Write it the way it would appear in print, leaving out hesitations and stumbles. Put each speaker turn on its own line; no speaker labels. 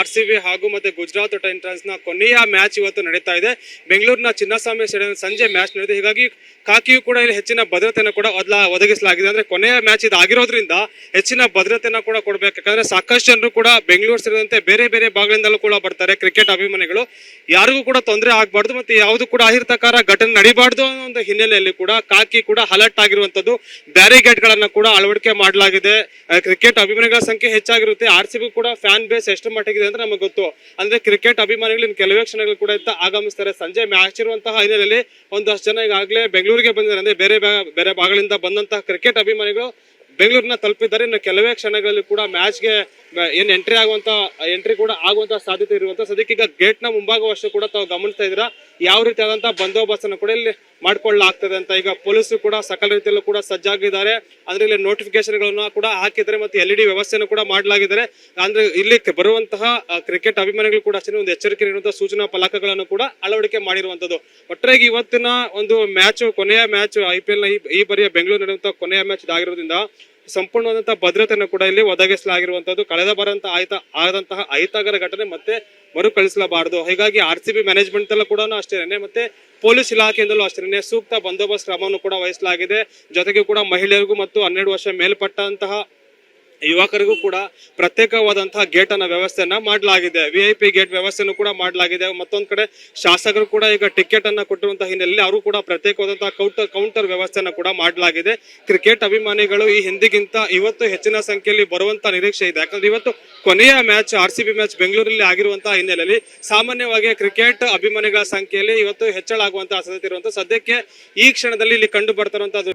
RCB ಹಾಗೂ ಮತ್ತೆ Gujarat Titans ನ ಕೊನೆಯ ಮ್ಯಾಚ್ ಇವತ್ತು ನಡೀತಾ ಇದೆ. ಬೆಂಗಳೂರಿನ ಚಿನ್ನಸ್ವಾಮಿ ಸ್ಟೇಡಿಯಂ ಸಂಜೆ ಮ್ಯಾಚ್ ನಡೆದಿದೆ. ಹೀಗಾಗಿ ಕಾಕಿಯು ಕೂಡ ಇಲ್ಲಿ ಹೆಚ್ಚಿನ ಭದ್ರತೆಯನ್ನು ಕೂಡ ಒದಗಿಸಲಾಗಿದೆ. ಅಂದ್ರೆ ಕೊನೆಯ ಮ್ಯಾಚ್ ಇದಾಗಿರೋದ್ರಿಂದ ಹೆಚ್ಚಿನ ಭದ್ರತೆಯನ್ನು ಕೂಡ ಕೊಡಬೇಕು. ಯಾಕಂದ್ರೆ ಸಾಕಷ್ಟು ಜನರು ಕೂಡ ಬೆಂಗಳೂರು ಸೇರಿದಂತೆ ಬೇರೆ ಬೇರೆ ಭಾಗಗಳಿಂದಲೂ ಕೂಡ ಬರ್ತಾರೆ. ಕ್ರಿಕೆಟ್ ಅಭಿಮಾನಿಗಳು ಯಾರಿಗೂ ಕೂಡ ತೊಂದರೆ ಆಗಬಾರ್ದು ಮತ್ತೆ ಯಾವುದು ಕೂಡ ಅಹಿತಕರ ಘಟನೆ ನಡೀಬಾರ್ದು ಅನ್ನೋ ಒಂದು ಹಿನ್ನೆಲೆಯಲ್ಲಿ ಕೂಡ ಕಾಕಿ ಕೂಡ ಅಲರ್ಟ್ ಆಗಿರುವಂತದ್ದು. ಬ್ಯಾರಿಗೇಡ್ ಗಳನ್ನ ಕೂಡ ಅಳವಡಿಕೆ ಮಾಡಲಾಗಿದೆ. ಕ್ರಿಕೆಟ್ ಅಭಿಮಾನಿಗಳ ಸಂಖ್ಯೆ ಹೆಚ್ಚಾಗಿರುತ್ತೆ. RCB ಕೂಡ ಫ್ಯಾನ್ ಬೇಸ್ ಎಷ್ಟು ಮಟ್ಟಿಗಿದೆ ಅಂತ ನಮಗೆ ಗೊತ್ತು. ಅಂದ್ರೆ ಕ್ರಿಕೆಟ್ ಅಭಿಮಾನಿಗಳು ಇನ್ನು ಕೆಲವೇ ಕ್ಷಣಗಳು ಕೂಡ ಆಗಮಿಸ್ತಾರೆ. ಸಂಜೆ ಮ್ಯಾಚ್ ಇರುವಂತಹ ಹಿನ್ನೆಲೆಯಲ್ಲಿ ಒಂದಷ್ಟು ಜನ ಈಗಾಗಲೇ ಬೆಂಗಳೂರಿಗೆ ಬಂದಿದ್ದಾರೆ. ಅಂದ್ರೆ ಬೇರೆ ಬೇರೆ ಭಾಗಗಳಿಂದ ಬಂದಂತಹ ಕ್ರಿಕೆಟ್ ಅಭಿಮಾನಿಗಳು ಬೆಂಗಳೂರಿನ ತಲುಪಿದ್ದಾರೆ. ಇನ್ನು ಕೆಲವೇ ಕ್ಷಣಗಳಲ್ಲಿ ಕೂಡ ಮ್ಯಾಚ್ಗೆ ಏನ್ ಎಂಟ್ರಿ ಕೂಡ ಆಗುವಂತಹ ಸಾಧ್ಯತೆ ಇರುವಂತಹ ಸದ್ಯಕ್ಕೆ ಈಗ ಗೇಟ್ ನ ಮುಂಭಾಗವಷ್ಟು ಕೂಡ ತಾವು ಗಮನಿಸ್ತಾ ಇದ್ದೀರಾ ಯಾವ ರೀತಿಯಾದಂತಹ ಬಂದೋಬಸ್ತ್ ಅನ್ನು ಕೂಡ ಇಲ್ಲಿ ಮಾಡ್ಕೊಳ್ಳಲಾಗ್ತದೆ ಅಂತ. ಈಗ ಪೊಲೀಸರು ಕೂಡ ಸಕಲ ರೀತಿಯಲ್ಲೂ ಕೂಡ ಸಜ್ಜಾಗಿದ್ದಾರೆ. ಅಂದ್ರೆ ಇಲ್ಲಿ ನೋಟಿಫಿಕೇಶನ್ ಗಳನ್ನ ಕೂಡ ಹಾಕಿದ್ದಾರೆ ಮತ್ತೆ LED ವ್ಯವಸ್ಥೆಯನ್ನು ಕೂಡ ಮಾಡಲಾಗಿದ್ದಾರೆ. ಅಂದ್ರೆ ಇಲ್ಲಿ ಬರುವಂತಹ ಕ್ರಿಕೆಟ್ ಅಭಿಮಾನಿಗಳು ಕೂಡ ಅಷ್ಟೇ ಒಂದು ಎಚ್ಚರಿಕೆ ನೀಡುವಂತಹ ಸೂಚನಾ ಫಲಕಗಳನ್ನು ಕೂಡ ಅಳವಡಿಕೆ ಮಾಡಿರುವಂತದ್ದು. ಒಟ್ಟಾಗಿ ಇವತ್ತಿನ ಒಂದು ಮ್ಯಾಚ್ ಕೊನೆಯ ಮ್ಯಾಚ್ IPL ನ ಈ ಬಾರಿಯ ಬೆಂಗಳೂರು ನಡೆಯುವಂತಹ ಕೊನೆಯ ಮ್ಯಾಚ್ ಇದಾಗಿರೋದ್ರಿಂದ ಸಂಪೂರ್ಣವಾದಂತಹ ಭದ್ರತೆಯನ್ನು ಕೂಡ ಇಲ್ಲಿ ಒದಗಿಸಲಾಗಿರುವಂತದ್ದು. ಕಳೆದ ಬಾರಂತ ಆದಂತಹ ಅಹಿತಕರ ಘಟನೆ ಮತ್ತೆ ಮರುಕಳಿಸಲಬಾರದು. ಹೀಗಾಗಿ RCB ಮ್ಯಾನೇಜ್ಮೆಂಟ್ ಅಲ್ಲೂ ಕೂಡ ಅಷ್ಟೇನೆ ಮತ್ತೆ ಪೊಲೀಸ್ ಇಲಾಖೆಯಿಂದಲೂ ಅಷ್ಟೇನೆ ಸೂಕ್ತ ಬಂದೋಬಸ್ತ್ ಕ್ರಮವನ್ನು ಕೂಡ ವಹಿಸಲಾಗಿದೆ. ಜೊತೆಗೆ ಕೂಡ ಮಹಿಳೆಯರಿಗೂ ಮತ್ತು 12 ವರ್ಷ ಮೇಲ್ಪಟ್ಟಂತಹ ಯುವಕರಿಗೂ ಕೂಡ ಪ್ರತ್ಯೇಕವಾದಂತಹ ಗೇಟ್ ಅನ್ನ ವ್ಯವಸ್ಥೆಯನ್ನ ಮಾಡಲಾಗಿದೆ. VIP ಗೇಟ್ ವ್ಯವಸ್ಥೆಯನ್ನು ಕೂಡ ಮಾಡಲಾಗಿದೆ. ಮತ್ತೊಂದ್ ಕಡೆ ಶಾಸಕರು ಕೂಡ ಈಗ ಟಿಕೆಟ್ ಅನ್ನ ಕೊಟ್ಟಿರುವಂತಹ ಹಿನ್ನೆಲೆಯಲ್ಲಿ ಅವರು ಕೂಡ ಪ್ರತ್ಯೇಕವಾದಂತಹ ಕೌಂಟರ್ ವ್ಯವಸ್ಥೆಯನ್ನ ಕೂಡ ಮಾಡಲಾಗಿದೆ. ಕ್ರಿಕೆಟ್ ಅಭಿಮಾನಿಗಳು ಈ ಹಿಂದಿಗಿಂತ ಇವತ್ತು ಹೆಚ್ಚಿನ ಸಂಖ್ಯೆಯಲ್ಲಿ ಬರುವಂತ ನಿರೀಕ್ಷೆ ಇದೆ. ಯಾಕಂದ್ರೆ ಇವತ್ತು ಕೊನೆಯ ಮ್ಯಾಚ್ RCB ಮ್ಯಾಚ್ ಬೆಂಗಳೂರಲ್ಲಿ ಆಗಿರುವಂತಹ ಹಿನ್ನೆಲೆಯಲ್ಲಿ ಸಾಮಾನ್ಯವಾಗಿ ಕ್ರಿಕೆಟ್ ಅಭಿಮಾನಿಗಳ ಸಂಖ್ಯೆಯಲ್ಲಿ ಇವತ್ತು ಹೆಚ್ಚಳ ಆಗುವಂತಹ ಸಾಧ್ಯತೆ ಇರುವಂತಹ ಸದ್ಯಕ್ಕೆ ಈ ಕ್ಷಣದಲ್ಲಿ ಇಲ್ಲಿ ಕಂಡು ಬರ್ತಿರುವಂತದ್ದು.